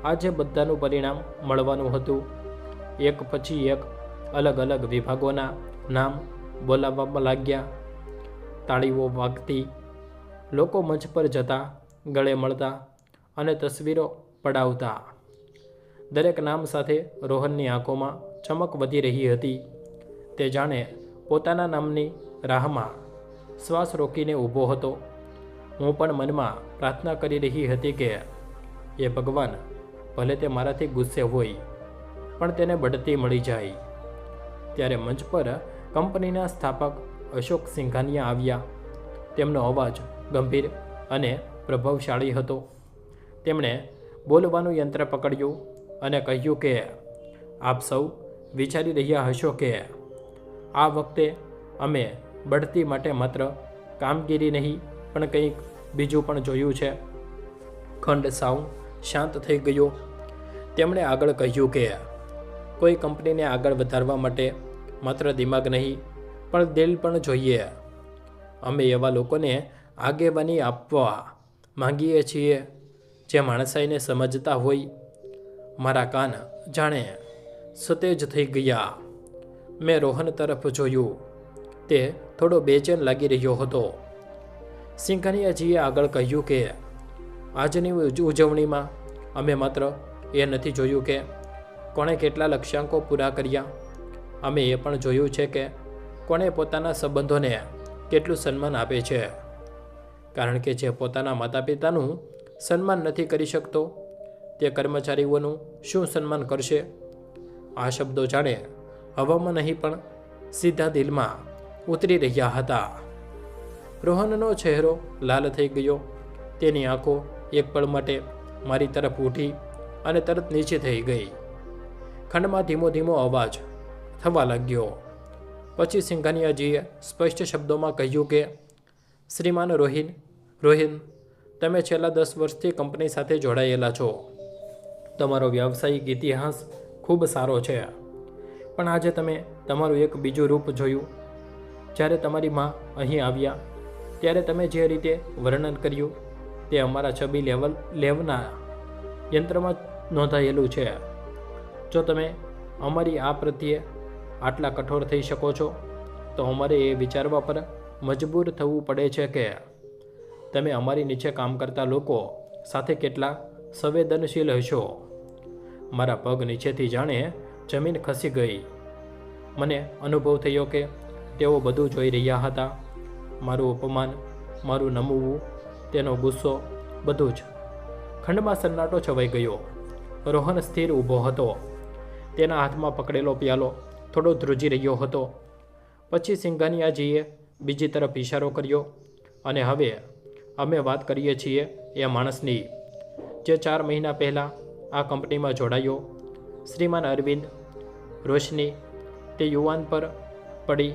આજે બધાનું પરિણામ મળવાનું હતું. એક પછી એક અલગ અલગ વિભાગોના નામ બોલાવવામાં લાગ્યા. તાળીઓ વાગતી, લોકો મંચ પર જતા, ગળે મળતા અને તસવીરો પડાવતા. દરેક નામ સાથે રોહનની આંખોમાં ચમક વધી રહી હતી. તે જાણે પોતાના નામની રાહમાં શ્વાસ રોકીને ઊભો હતો. હું પણ મનમાં પ્રાર્થના કરી રહી હતી કે એ ભગવાન, ભલે તે મારાથી ગુસ્સે હોય પણ તેને બઢતી મળી જાય. ત્યારે મંચ પર કંપનીના સ્થાપક અશોક સિંઘાનિયા આવ્યા. તેમનો અવાજ ગંભીર અને પ્રભાવશાળી હતો. તેમણે બોલવાનું યંત્ર પકડ્યું અને કહ્યું કે આપ સૌ વિચારી રહ્યા હશો કે આ વખતે અમે બઢતી માટે માત્ર કામગીરી નહીં પણ કંઈક બીજું પણ જોયું છે. ખંડ સાવ શાંત થઈ ગયો. તેમણે આગળ કહ્યું કે કોઈ કંપનીને આગળ વધારવા માટે માત્ર દિમાગ નહીં પણ દિલ પણ જોઈએ. અમે એવા લોકોને આગેવાની આપવા માંગીએ છીએ જે માણસાઈને સમજતા હોય. મારા કાન જાણે સતેજ થઈ ગયા. મેં રોહન તરફ જોયું. તે થોડો બેચેન લાગી રહ્યો હતો. સિંઘાનિયાજીએ આગળ કહ્યું કે આજની ઉજવણીમાં અમે માત્ર એ નથી જોયું કે કોણે કેટલા લક્ષ્યાંકો પૂરા કર્યા, અમે એ પણ જોયું છે કે કોણે પોતાના સંબંધોને કેટલું સન્માન આપે છે. કારણ કે જે પોતાના માતા પિતાનું સન્માન નથી કરી શકતો તે કર્મચારીઓનું શું સન્માન કરશે? આ શબ્દો જાણે હવામાં નહીં પણ સીધા દિલમાં ઉતરી રહ્યા હતા. રોહનનો ચહેરો લાલ થઈ ગયો. તેની આંખો એક પળ માટે મારી તરફ ઉઠી અને તરત નીચે થઈ ગઈ. ખંડમાં ધીમો ધીમો અવાજ થવા લાગ્યો. પછી સિંઘાનિયાજીએ સ્પષ્ટ શબ્દોમાં કહ્યું કે શ્રીમાન રોહિન, તમે છેલ્લા 10 વર્ષથી કંપની સાથે જોડાયેલા છો. તમારો વ્યાવસાયિક ઇતિહાસ ખૂબ સારો છે, પણ આજે તમે તમારું એક બીજું રૂપ જોયું. જ્યારે તમારી માં અહીં આવ્યા ત્યારે તમે જે રીતે વર્ણન કર્યું તે અમારા છબી લેવના યંત્રમાં નોંધાયેલું છે. જો તમે અમારી આ પ્રત્યે આટલા કઠોર થઈ શકો છો તો અમારે એ વિચારવા પર મજબૂર થવું પડે છે કે તમે અમારી નીચે કામ કરતા લોકો સાથે કેટલા સંવેદનશીલ હશો. મારા પગ નીચેથી જાણે જમીન ખસી ગઈ. મને અનુભવ થયો કે તેઓ બધું જોઈ રહ્યા હતા. મારું અપમાન, મારું નમવું, તેનો ગુસ્સો, બધું જ. ખંડમાં સન્નાટો છવાઈ ગયો. રોહન સ્થિર ઊભો હતો. તેના હાથમાં પકડેલો પ્યાલો થોડો ધ્રુજી રહ્યો હતો. પછી સિંઘાનિયાજીએ બીજી તરફ ઇશારો કર્યો અને હવે અમે વાત કરીએ છીએ એ માણસની જે 4 મહિના પહેલાં આ કંપનીમાં જોડાયો. શ્રીમાન અરવિંદ. રોશની તે યુવાન પર પડી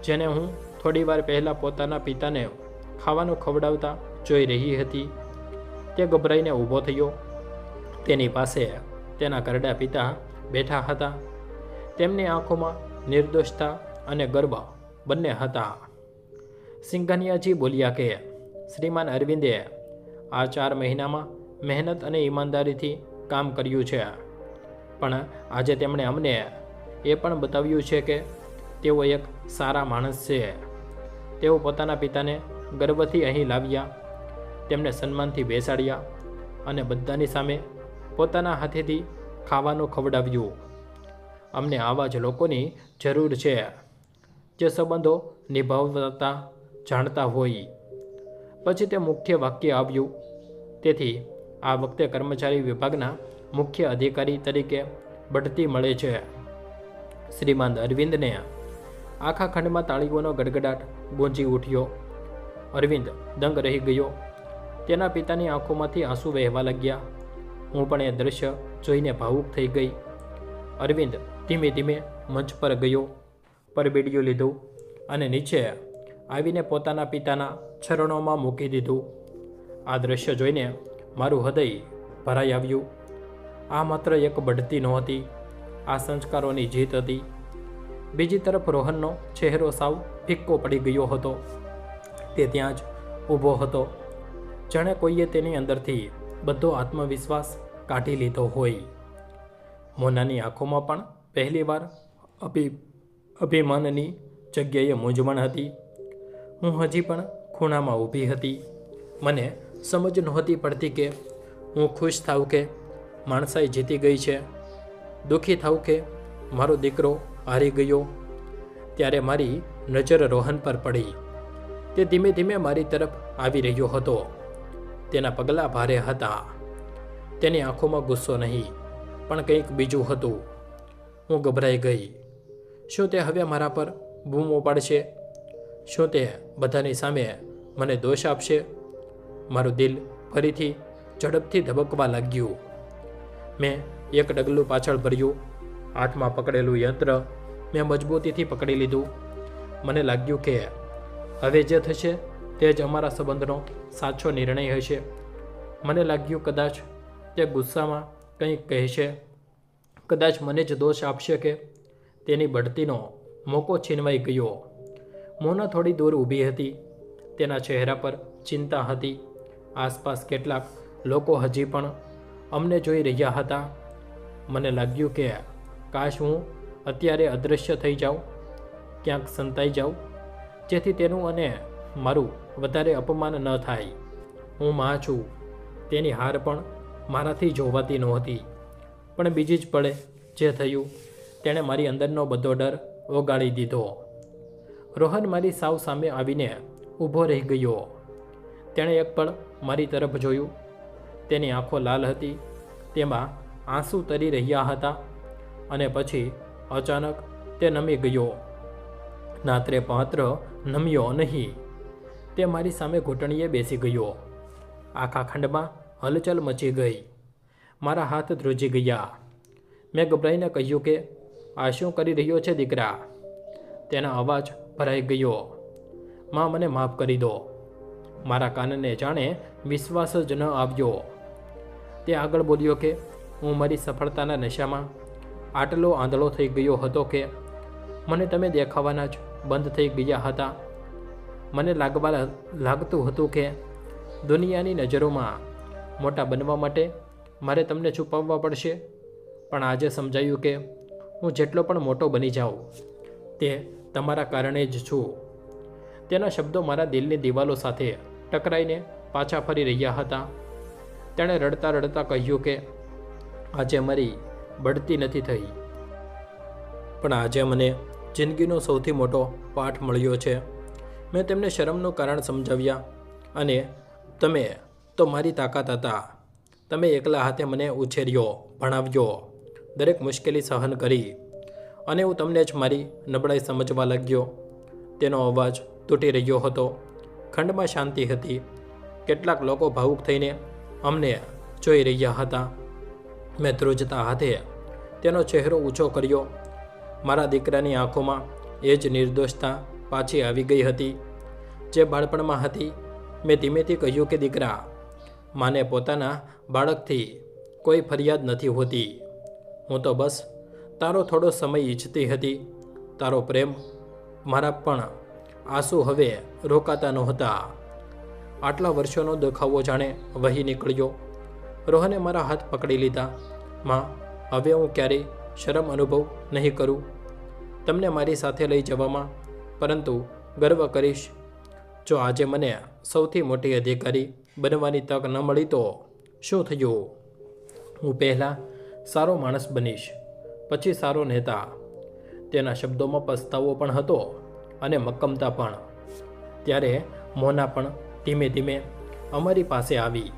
જેને હું થોડીવાર પહેલાં પોતાના પિતાને ખાવાનું ખવડાવતા જોઈ રહી હતી. તે ગભરાઈને ઊભો થયો. તેની પાસે તેના ઘરડા પિતા બેઠા હતા. તેમની આંખોમાં નિર્દોષતા અને ગર્વ બંને હતા. સિંઘાનિયાજી બોલ્યા કે શ્રીમાન અરવિંદે આ 4 મહિનામાં મહેનત અને ઈમાનદારીથી કામ કર્યું છે, પણ આજે તેમણે અમને એ પણ બતાવ્યું છે કે તેઓ એક સારા માણસ છે. તેઓ પોતાના પિતાને ગર્વથી અહીં લાવ્યા, તેમને સન્માનથી બેસાડ્યા અને બધાની સામે પોતાના હાથેથી ખાવાનું ખવડાવ્યું. અમને આવા જ લોકોની જરૂર છે, જે સંબંધો નિભાવતા જાણતા હોય. પછી તે મુખ્ય વાક્ય આવ્યું, તેથી આ વખતે કર્મચારી વિભાગના મુખ્ય અધિકારી તરીકે બઢતી મળે છે. શ્રીમાન અરવિંદને આખા ખંડમાં તાળીઓનો ગડગડાટ ગુંજી ઉઠ્યો. અરવિંદ દંગ રહી ગયો. તેના પિતાની આંખોમાંથી આંસુ વહેવા લાગ્યા. હું પણ એ દ્રશ્ય જોઈને ભાવુક થઈ ગઈ. અરવિંદ ધીમે ધીમે મંચ પર ગયો, પરબીડિયું લીધું અને નીચે આવીને પોતાના પિતાના ચરણોમાં મૂકી દીધું. આ દ્રશ્ય જોઈને મારું હૃદય ભરાઈ આવ્યું. આ માત્ર એક બઢતી નહોતી, આ સંસ્કારોની જીત હતી. બીજી તરફ રોહનનો ચહેરો સાવ ફિક્કો પડી ગયો હતો. તે ત્યાં જ ઊભો હતો, જાણે કોઈએ તેની અંદરથી બધો આત્મવિશ્વાસ કાઢી લીધો હોય. મોનાની આંખોમાં પણ પહેલીવાર અભિમાનની જગ્યાએ મૂંઝવણ હતી. હું હજી પણ ખૂણામાં ઊભી હતી. મને સમજ નહોતી પડતી કે હું ખુશ થાઉં કે માણસાઈ જીતી ગઈ છે, દુઃખી થાઉં કે મારો દીકરો હારી ગયો. ત્યારે મારી નજર રોહન પર પડી. તે ધીમે ધીમે મારી તરફ આવી રહ્યો હતો. તેના પગલાં ભારે હતા. તેની આંખોમાં ગુસ્સો નહીં, પણ કંઈક બીજું હતું. હું ગભરાઈ ગઈ. શું તે હવે મારા પર બૂમો પાડશે? શું તે બધાની સામે મને દોષ આપશે? મારું દિલ ફરીથી ઝડપથી ધબકવા લાગ્યું. મેં એક ડગલું પાછળ ભર્યું. હાથમાં પકડેલું યંત્ર મેં મજબૂતીથી પકડી લીધું. મને લાગ્યું કે હવે જે થશે તે જ અમારા સંબંધનો સાચો નિર્ણય હશે. મને લાગ્યું કદાચ તે ગુસ્સામાં કંઈક કહેશે, કદાચ મને જ દોષ આપશે કે તેની બઢતીનો મોકો છીનવાઈ ગયો. મોના થોડી દૂર ઊભી હતી. તેના ચહેરા પર ચિંતા હતી. આસપાસ કેટલાક લોકો હજી પણ અમને જોઈ રહ્યા હતા. મને લાગ્યું કે કાશ હું અત્યારે અદૃશ્ય થઈ જાઉં, ક્યાંક સંતાઈ જાઉં, જેથી તેનું અને મારું વધારે અપમાન ન થાય. હું માં છું. તેની હાર પણ મારાથી જોવાતી નહોતી. પણ બીજી જ પળે જે થયું તેણે મારી અંદરનો બધો ડર ઓગાળી દીધો. રોહન મારી સાવ સામે આવીને ઊભો રહી ગયો. તેણે એક પળ મારી તરફ જોયું. તેની આંખો લાલ હતી, તેમાં આંસુ તરી રહ્યા હતા. અને પછી અચાનક તે નમી ગયો. નાત્રે પાત્ર નમ્યો નહીં. તે મારી સામે ઘૂંટણીએ બેસી ગયો. આખા ખંડમાં હલચલ મચી ગઈ. મારા હાથ ધ્રુજી ગયા. મેં ગભરાઈને કહ્યું કે આ શું કરી રહ્યો છે દીકરા? તેનો અવાજ ભરાઈ ગયો. માં, મને માફ કરી દો. મારા કાનને જાણે વિશ્વાસ જ ન આવ્યો. તે આગળ બોલ્યો કે હું મારી સફળતાના નશામાં આટલો આંધળો થઈ ગયો હતો કે મને તમે દેખાવાના જ બંધ થઈ ગયા હતા. મને લાગતું હતું કે દુનિયાની નજરોમાં મોટા બનવા માટે મારે તમને છુપાવવા પડશે. પણ આજે સમજાયું કે હું જેટલો પણ મોટો બની જાઉં તે તમારા કારણે જ છું. તેના શબ્દો મારા દિલની દિવાલો સાથે ટકરાઈને પાછા ફરી રહ્યા હતા. તેણે રડતા રડતા કહ્યું કે આજે મારી બઢતી નથી થઈ, પણ આજે મને જિંદગીનો સૌથી મોટો પાઠ મળ્યો છે. મેં તેમને શરમનું કારણ સમજાવ્યા અને તમે તો મારી તાકાત હતા. તમે એકલા હાથે મને ઉછેર્યો, ભણાવ્યો, દરેક મુશ્કેલી સહન કરી અને હું તમને જ મારી નબળાઈ સમજવા લાગ્યો. તેનો અવાજ તૂટી રહ્યો હતો. ખંડમાં શાંતિ હતી. કેટલાક લોકો ભાવુક થઈને અમને જોઈ રહ્યા હતા. મેં ધ્રુજતા હાથે તેનો ચહેરો ઊંચો કર્યો. મારા દીકરાની આંખોમાં એ જ નિર્દોષતા પાછી આવી ગઈ હતી જે બાળપણમાં હતી. મેં ધીમેથી કહ્યું કે દીકરા, માને પોતાના બાળકથી કોઈ ફરિયાદ નથી હોતી. હું તો બસ તારો થોડો સમય ઈચ્છતી હતી. તારો પ્રેમ મારા પણ આંસુ હવે રોકાતા નહોતા. આટલા વર્ષોનો દેખાવો જાણે વહી નીકળ્યો. રોહને મારા હાથ પકડી લીધા. માં, હવે હું ક્યારેય શરમ અનુભવ નહીં કરું તમને મારી સાથે લઈ જવામાં, પરંતુ ગર્વ કરીશ. જો આજે મને સૌથી મોટી અધિકારી બનવાની તક ન મળી તો શું થયું? હું પહેલાં સારો માણસ બનીશ, પછી સારો નેતા. તેના શબ્દોમાં પસ્તાવો પણ હતો અને મક્કમતા પણ. ત્યારે મોના પણ ધીમે ધીમે અમારી પાસે આવી.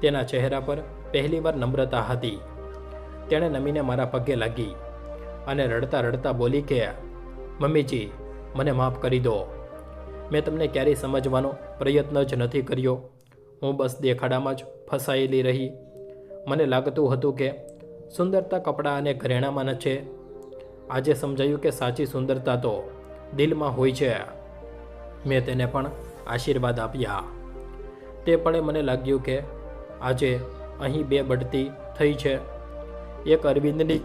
તેના ચહેરા પર પહેલીવાર નમ્રતા હતી. તેણે નમીને મારા પગે લાગી અને રડતા રડતા બોલી કે, મમ્મીજી, મને માફ કરી દો. મેં તમને ક્યારેય સમજવાનો પ્રયત્ન જ નથી કર્યો. હું બસ દેખાડામાં જ ફસાયેલી રહી. મને લાગતું હતું કે સુંદરતા કપડાં અને ઘરેણામાં ન છે. આજે સમજાયું કે સાચી સુંદરતા તો દિલમાં હોય છે. મેં તેને પણ આશીર્વાદ આપ્યા. તે પળે મને લાગ્યું કે આજે અહીં બે બઢતી થઈ છે. એક અરવિંદની,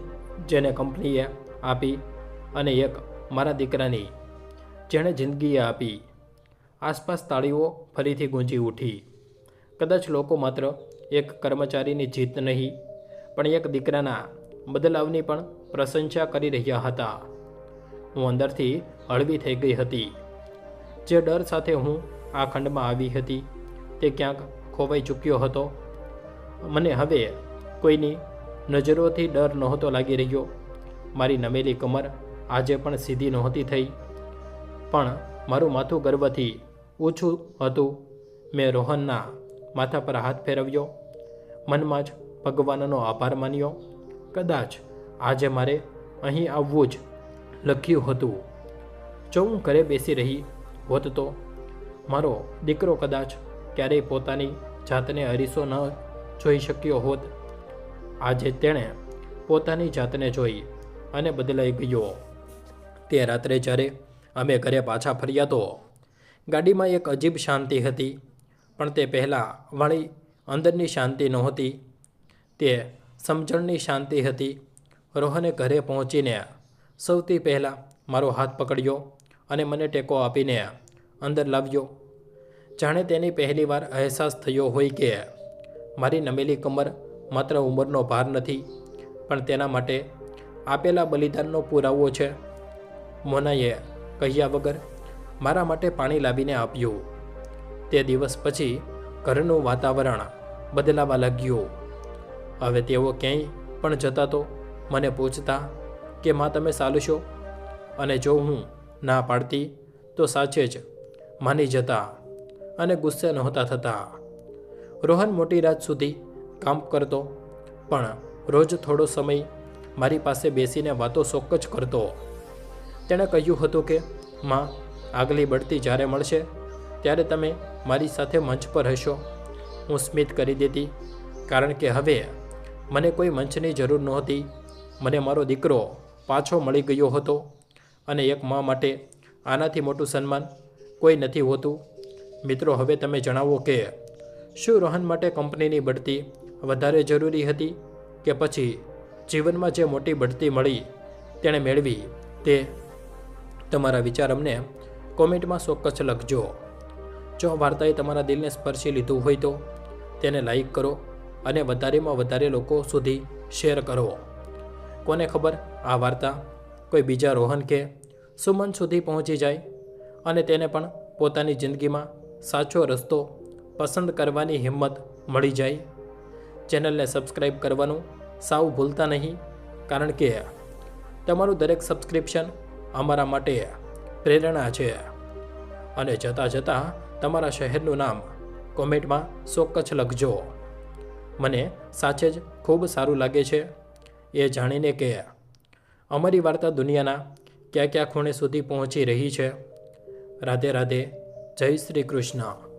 જેને કંપનીએ આપી, અને એક મારા દીકરાની, જેણે જિંદગીએ આપી. આસપાસ તાળીઓ ફરીથી ગુંજી ઉઠી. કદાચ લોકો માત્ર એક કર્મચારીની જીત નહીં, પણ એક દીકરાના બદલાવની પણ પ્રશંસા કરી રહ્યા હતા. હું અંદરથી હળવી થઈ ગઈ હતી. જે ડર સાથે હું આ ખંડમાં આવી હતી તે ક્યાંક ખોવાઈ ચૂક્યો હતો. મને હવે કોઈની નજરોથી ડર નહોતો લાગી રહ્યો. મારી નમેલી કમર આજે પણ સીધી નહોતી થઈ, પણ મારું માથું ગર્વથી ઊંચું હતું. મેં રોહનના માથા પર હાથ ફેરવ્યો. મનમાં જ ભગવાનનો આભાર માન્યો. કદાચ આજે મારે અહીં આવવું જ લખ્યું હતું. જો હું ઘરે બેસી રહી હોત તો મારો દીકરો કદાચ ક્યારેય પોતાની જાતને અરીસો ન જોઈ શક્યો હોત. આજે તેણે પોતાની જાતને જોઈ અને બદલાઈ ગયો. તે રાત્રે જ્યારે અમે ઘરે પાછા ફર્યા તો ગાડીમાં એક અજીબ શાંતિ હતી, પણ તે પહેલાં વાળી અંદરની શાંતિ નહોતી. તે સમજણની શાંતિ હતી. રોહને ઘરે પહોંચીને સૌથી પહેલાં મારો હાથ પકડ્યો અને મને ટેકો આપીને અંદર લાવ્યો. જાણે તેની પહેલીવાર અહેસાસ થયો હોય કે મારી નમેલી કમર માત્ર ઉંમરનો ભાર નથી, પણ તેના માટે આપેલા બલિદાનનો પુરાવો છે. મોનાએ કહ્યા વગર મારા માટે પાણી લાવીને આપ્યું. તે દિવસ પછી ઘરનું વાતાવરણ બદલાવા લાગ્યું. હવે તેઓ ક્યાંય પણ જતા તો મને પૂછતા કે માં, તમે ચાલશો? અને જો હું ના પાડતી તો સાચે જ માની જતા અને ગુસ્સે નહોતા થતા. રોહન મોટી રાત સુધી કામ કરતો, પણ રોજ થોડો સમય મારી પાસે બેસીને વાતો શોક જ કરતો. તેણે કહ્યું હતું કે માં, આગલી બઢતી જ્યારે મળશે ત્યારે તમે મારી સાથે મંચ પર હશો. હું સ્મિત કરી દેતી, કારણ કે હવે મને કોઈ મંચની જરૂર નહોતી. મને મારો દીકરો પાછો મળી ગયો હતો, અને એક મા માટે આનાથી મોટું સન્માન કોઈ નથી હોતું. મિત્રો, હવે તમે જણાવો કે શું રોહન માટે કંપનીની બઢતી વધારે જરૂરી હતી, કે પછી જીવનમાં જે મોટી બઢતી મળી તેણે મેળવી તે? તમારા વિચાર અમને કોમેન્ટમાં ચોક્કસ લખજો. જો આ વાર્તાએ તમારા દિલને સ્પર્શી લીધું હોય તો તેને લાઈક કરો અને વધારેમાં વધારે લોકો સુધી શેર કરો. કોને ખબર આ વાર્તા કોઈ બીજા રોહન કે સુમન સુધી પહોંચી જાય અને તેને પણ પોતાની જિંદગીમાં સાચો રસ્તો પસંદ કરવાની હિંમત મળી જાય. ચેનલને સબસ્ક્રાઈબ કરવાનું સાવ ભૂલતા નહીં, કારણ કે તમારું દરેક સબસ્ક્રિપ્શન અમારા માટે પ્રેરણા છે. અને જતાં જતાં તમારા શહેરનું નામ કોમેન્ટમાં ચોક્કસ લખજો. મને સાચે જ ખૂબ સારું લાગે છે એ જાણીને કે અમારી વાર્તા દુનિયાના ક્યાં ક્યાં ખૂણે સુધી પહોંચી રહી છે. રાધે રાધે. જય શ્રી કૃષ્ણ.